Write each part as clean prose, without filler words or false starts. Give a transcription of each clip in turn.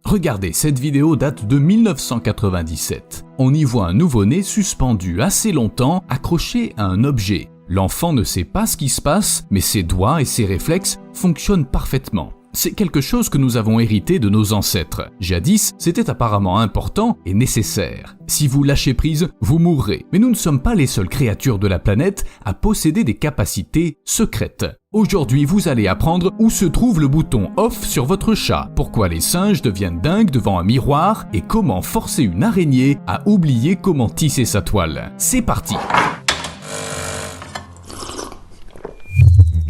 Regardez, cette vidéo date de 1997. On y voit un nouveau-né suspendu assez longtemps, accroché à un objet. L'enfant ne sait pas ce qui se passe, mais ses doigts et ses réflexes fonctionnent parfaitement. C'est quelque chose que nous avons hérité de nos ancêtres. Jadis, c'était apparemment important et nécessaire. Si vous lâchez prise, vous mourrez. Mais nous ne sommes pas les seules créatures de la planète à posséder des capacités secrètes. Aujourd'hui, vous allez apprendre où se trouve le bouton off sur votre chat, pourquoi les singes deviennent dingues devant un miroir et comment forcer une araignée à oublier comment tisser sa toile. C'est parti!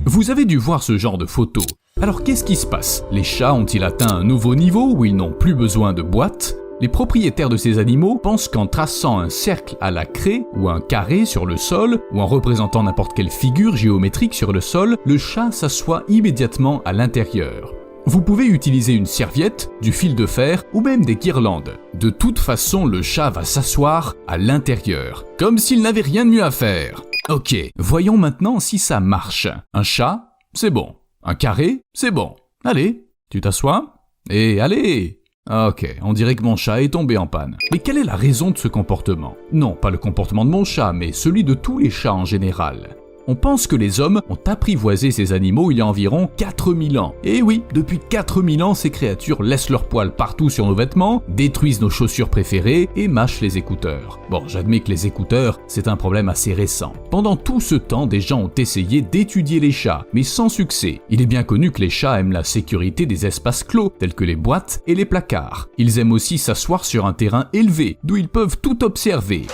Vous avez dû voir ce genre de photos. Alors qu'est-ce qui se passe? Les chats ont-ils atteint un nouveau niveau où ils n'ont plus besoin de boîtes? Les propriétaires de ces animaux pensent qu'en traçant un cercle à la craie ou un carré sur le sol ou en représentant n'importe quelle figure géométrique sur le sol, le chat s'assoit immédiatement à l'intérieur. Vous pouvez utiliser une serviette, du fil de fer ou même des guirlandes. De toute façon, le chat va s'asseoir à l'intérieur, comme s'il n'avait rien de mieux à faire. Ok, voyons maintenant si ça marche. Un chat, c'est bon. Un carré, c'est bon. Allez, tu t'assois? Et allez! Ok, on dirait que mon chat est tombé en panne. Mais quelle est la raison de ce comportement? Non, pas le comportement de mon chat, mais celui de tous les chats en général. On pense que les hommes ont apprivoisé ces animaux il y a environ 4000 ans. Et oui, depuis 4000 ans, ces créatures laissent leurs poils partout sur nos vêtements, détruisent nos chaussures préférées et mâchent les écouteurs. Bon, j'admets que les écouteurs, c'est un problème assez récent. Pendant tout ce temps, des gens ont essayé d'étudier les chats, mais sans succès. Il est bien connu que les chats aiment la sécurité des espaces clos, tels que les boîtes et les placards. Ils aiment aussi s'asseoir sur un terrain élevé, d'où ils peuvent tout observer.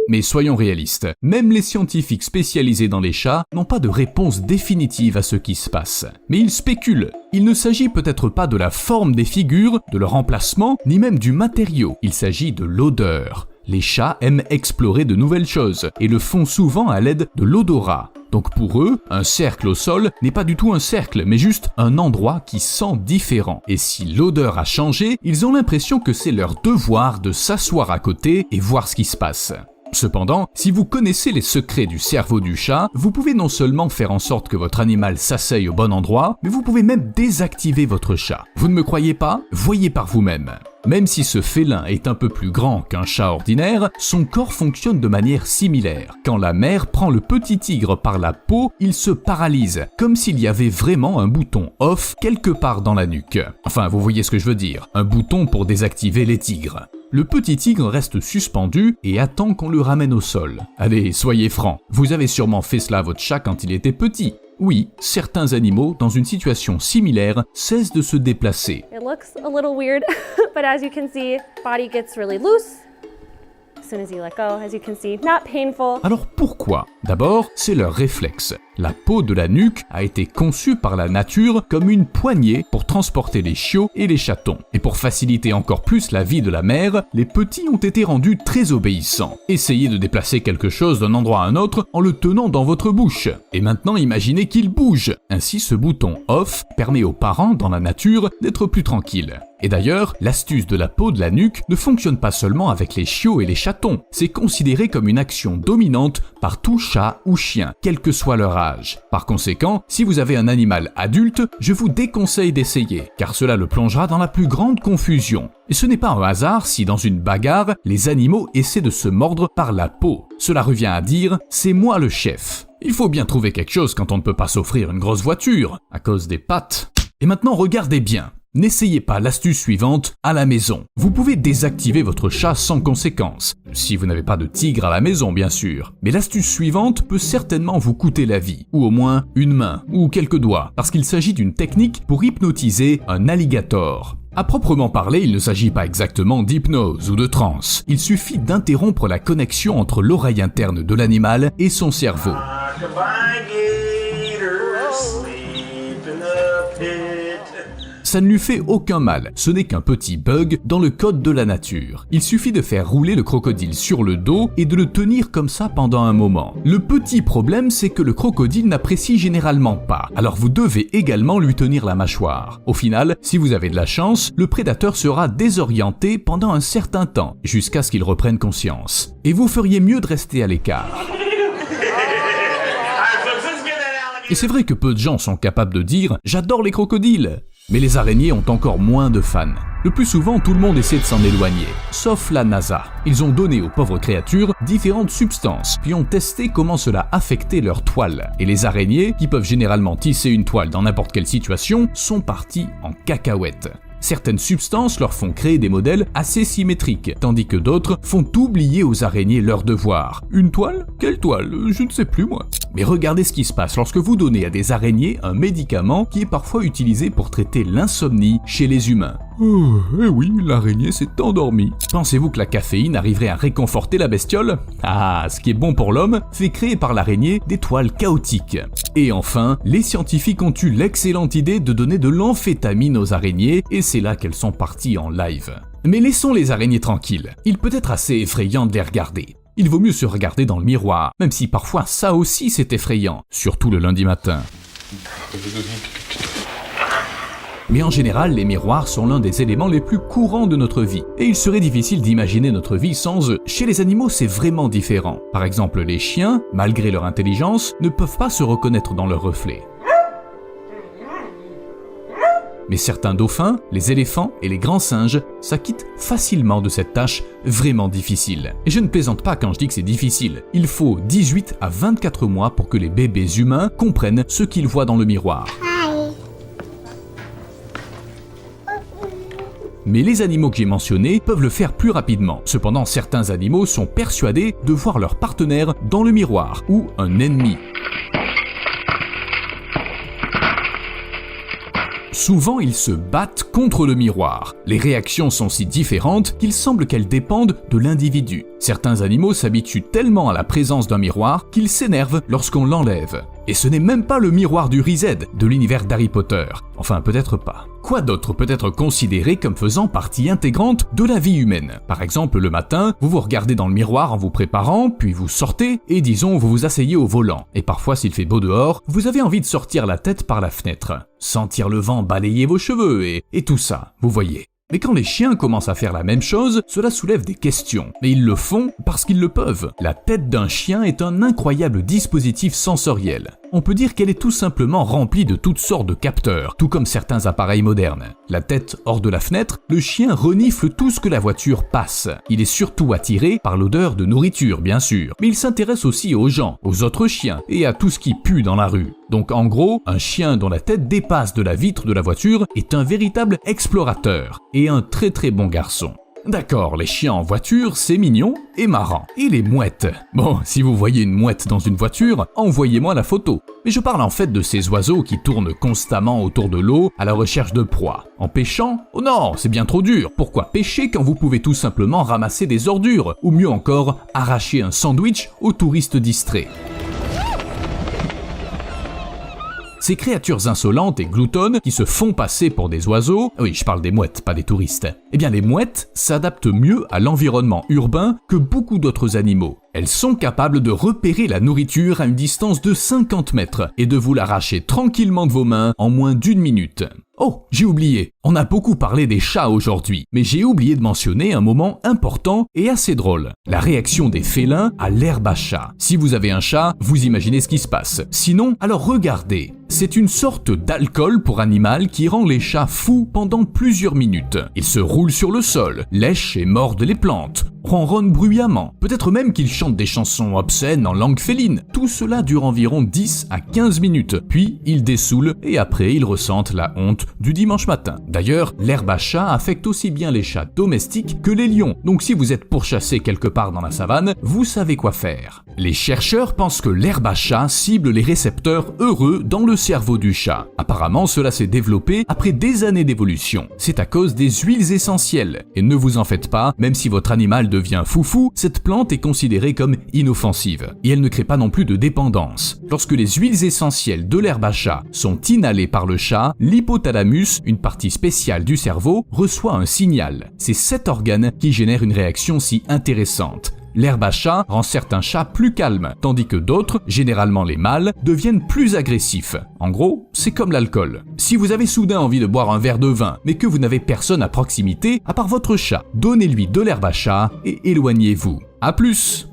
Mais soyons réalistes, même les scientifiques spécialisés dans les chats n'ont pas de réponse définitive à ce qui se passe. Mais ils spéculent. Il ne s'agit peut-être pas de la forme des figures, de leur emplacement, ni même du matériau. Il s'agit de l'odeur. Les chats aiment explorer de nouvelles choses et le font souvent à l'aide de l'odorat. Donc pour eux, un cercle au sol n'est pas du tout un cercle, mais juste un endroit qui sent différent. Et si l'odeur a changé, ils ont l'impression que c'est leur devoir de s'asseoir à côté et voir ce qui se passe. Cependant, si vous connaissez les secrets du cerveau du chat, vous pouvez non seulement faire en sorte que votre animal s'asseye au bon endroit, mais vous pouvez même désactiver votre chat. Vous ne me croyez pas? Voyez par vous-même. Même si ce félin est un peu plus grand qu'un chat ordinaire, son corps fonctionne de manière similaire. Quand la mère prend le petit tigre par la peau, il se paralyse, comme s'il y avait vraiment un bouton off quelque part dans la nuque. Enfin, vous voyez ce que je veux dire, un bouton pour désactiver les tigres. Le petit tigre reste suspendu et attend qu'on le ramène au sol. Allez, soyez francs, vous avez sûrement fait cela à votre chat quand il était petit. Oui, certains animaux, dans une situation similaire, cessent de se déplacer. It looks a little weird, but as you can see, body gets really loose. As soon as you let go, as you can see, not painful. Alors pourquoi? D'abord, c'est leur réflexe. La peau de la nuque a été conçue par la nature comme une poignée pour transporter les chiots et les chatons. Et pour faciliter encore plus la vie de la mère, les petits ont été rendus très obéissants. Essayez de déplacer quelque chose d'un endroit à un autre en le tenant dans votre bouche. Et maintenant imaginez qu'il bouge. Ainsi ce bouton off permet aux parents dans la nature d'être plus tranquilles. Et d'ailleurs, l'astuce de la peau de la nuque ne fonctionne pas seulement avec les chiots et les chatons. C'est considéré comme une action dominante par tout chat ou chien, quel que soit leur âge. Par conséquent, si vous avez un animal adulte, je vous déconseille d'essayer, car cela le plongera dans la plus grande confusion. Et ce n'est pas un hasard si dans une bagarre, les animaux essaient de se mordre par la peau. Cela revient à dire « c'est moi le chef ». Il faut bien trouver quelque chose quand on ne peut pas s'offrir une grosse voiture, à cause des pattes. Et maintenant regardez bien. N'essayez pas l'astuce suivante à la maison. Vous pouvez désactiver votre chat sans conséquence, si vous n'avez pas de tigre à la maison bien sûr. Mais l'astuce suivante peut certainement vous coûter la vie, ou au moins une main, ou quelques doigts, parce qu'il s'agit d'une technique pour hypnotiser un alligator. À proprement parler, il ne s'agit pas exactement d'hypnose ou de transe. Il suffit d'interrompre la connexion entre l'oreille interne de l'animal et son cerveau. Ça ne lui fait aucun mal, ce n'est qu'un petit bug dans le code de la nature. Il suffit de faire rouler le crocodile sur le dos et de le tenir comme ça pendant un moment. Le petit problème, c'est que le crocodile n'apprécie généralement pas, alors vous devez également lui tenir la mâchoire. Au final, si vous avez de la chance, le prédateur sera désorienté pendant un certain temps, jusqu'à ce qu'il reprenne conscience. Et vous feriez mieux de rester à l'écart. Et c'est vrai que peu de gens sont capables de dire « j'adore les crocodiles ». Mais les araignées ont encore moins de fans. Le plus souvent, tout le monde essaie de s'en éloigner, sauf la NASA. Ils ont donné aux pauvres créatures différentes substances, puis ont testé comment cela affectait leur toile. Et les araignées, qui peuvent généralement tisser une toile dans n'importe quelle situation, sont parties en cacahuètes. Certaines substances leur font créer des modèles assez symétriques, tandis que d'autres font oublier aux araignées leur devoir. Une toile? Quelle toile? Je ne sais plus moi. Mais regardez ce qui se passe lorsque vous donnez à des araignées un médicament qui est parfois utilisé pour traiter l'insomnie chez les humains. Oh, eh oui, l'araignée s'est endormie. Pensez-vous que la caféine arriverait à réconforter la bestiole? Ah, ce qui est bon pour l'homme fait créer par l'araignée des toiles chaotiques. Et enfin, les scientifiques ont eu l'excellente idée de donner de l'amphétamine aux araignées, et c'est là qu'elles sont parties en live. Mais laissons les araignées tranquilles, il peut être assez effrayant de les regarder. Il vaut mieux se regarder dans le miroir, même si parfois ça aussi c'est effrayant, surtout le lundi matin. Mais en général, les miroirs sont l'un des éléments les plus courants de notre vie. Et il serait difficile d'imaginer notre vie sans eux. Chez les animaux, c'est vraiment différent. Par exemple, les chiens, malgré leur intelligence, ne peuvent pas se reconnaître dans leur reflet. Mais certains dauphins, les éléphants et les grands singes s'acquittent facilement de cette tâche vraiment difficile. Et je ne plaisante pas quand je dis que c'est difficile. Il faut 18 à 24 mois pour que les bébés humains comprennent ce qu'ils voient dans le miroir. Mais les animaux que j'ai mentionnés peuvent le faire plus rapidement. Cependant, certains animaux sont persuadés de voir leur partenaire dans le miroir ou un ennemi. Souvent, ils se battent contre le miroir. Les réactions sont si différentes qu'il semble qu'elles dépendent de l'individu. Certains animaux s'habituent tellement à la présence d'un miroir qu'ils s'énervent lorsqu'on l'enlève. Et ce n'est même pas le miroir du Riz de l'univers d'Harry Potter. Enfin, peut-être pas. Quoi d'autre peut être considéré comme faisant partie intégrante de la vie humaine? Par exemple, le matin, vous vous regardez dans le miroir en vous préparant, puis vous sortez, et disons, vous vous asseyez au volant. Et parfois, s'il fait beau dehors, vous avez envie de sortir la tête par la fenêtre. Sentir le vent balayer vos cheveux et tout ça, vous voyez. Mais quand les chiens commencent à faire la même chose, cela soulève des questions. Mais ils le font parce qu'ils le peuvent. La tête d'un chien est un incroyable dispositif sensoriel. On peut dire qu'elle est tout simplement remplie de toutes sortes de capteurs, tout comme certains appareils modernes. La tête hors de la fenêtre, le chien renifle tout ce que la voiture passe. Il est surtout attiré par l'odeur de nourriture, bien sûr, mais il s'intéresse aussi aux gens, aux autres chiens et à tout ce qui pue dans la rue. Donc en gros, un chien dont la tête dépasse de la vitre de la voiture est un véritable explorateur et un très très bon garçon. D'accord, les chiens en voiture, c'est mignon et marrant. Et les mouettes? Bon, si vous voyez une mouette dans une voiture, envoyez-moi la photo. Mais je parle en fait de ces oiseaux qui tournent constamment autour de l'eau à la recherche de proies. En pêchant? Oh non, c'est bien trop dur. Pourquoi pêcher quand vous pouvez tout simplement ramasser des ordures? Ou mieux encore, arracher un sandwich aux touristes distraits. Ces créatures insolentes et gloutonnes qui se font passer pour des oiseaux, oui, je parle des mouettes, pas des touristes, eh bien les mouettes s'adaptent mieux à l'environnement urbain que beaucoup d'autres animaux. Elles sont capables de repérer la nourriture à une distance de 50 mètres et de vous l'arracher tranquillement de vos mains en moins d'1 minute. Oh, j'ai oublié, on a beaucoup parlé des chats aujourd'hui, mais j'ai oublié de mentionner un moment important et assez drôle. La réaction des félins à l'herbe à chat. Si vous avez un chat, vous imaginez ce qui se passe. Sinon, alors regardez. C'est une sorte d'alcool pour animal qui rend les chats fous pendant plusieurs minutes. Ils se roulent sur le sol, lèchent et mordent les plantes, ronronnent bruyamment. Peut-être même qu'ils chantent des chansons obscènes en langue féline. Tout cela dure environ 10 à 15 minutes. Puis, ils dessoulent et après, ils ressentent la honte du dimanche matin. D'ailleurs, l'herbe à chat affecte aussi bien les chats domestiques que les lions. Donc si vous êtes pourchassé quelque part dans la savane, vous savez quoi faire. Les chercheurs pensent que l'herbe à chat cible les récepteurs heureux dans le cerveau du chat. Apparemment, cela s'est développé après des années d'évolution. C'est à cause des huiles essentielles. Et ne vous en faites pas, même si votre animal devient foufou, cette plante est considérée comme inoffensive. Et elle ne crée pas non plus de dépendance. Lorsque les huiles essentielles de l'herbe à chat sont inhalées par le chat, l'hypothalamus, une partie spéciale du cerveau, reçoit un signal. C'est cet organe qui génère une réaction si intéressante. L'herbe à chat rend certains chats plus calmes, tandis que d'autres, généralement les mâles, deviennent plus agressifs. En gros, c'est comme l'alcool. Si vous avez soudain envie de boire un verre de vin, mais que vous n'avez personne à proximité, à part votre chat, donnez-lui de l'herbe à chat et éloignez-vous. À plus!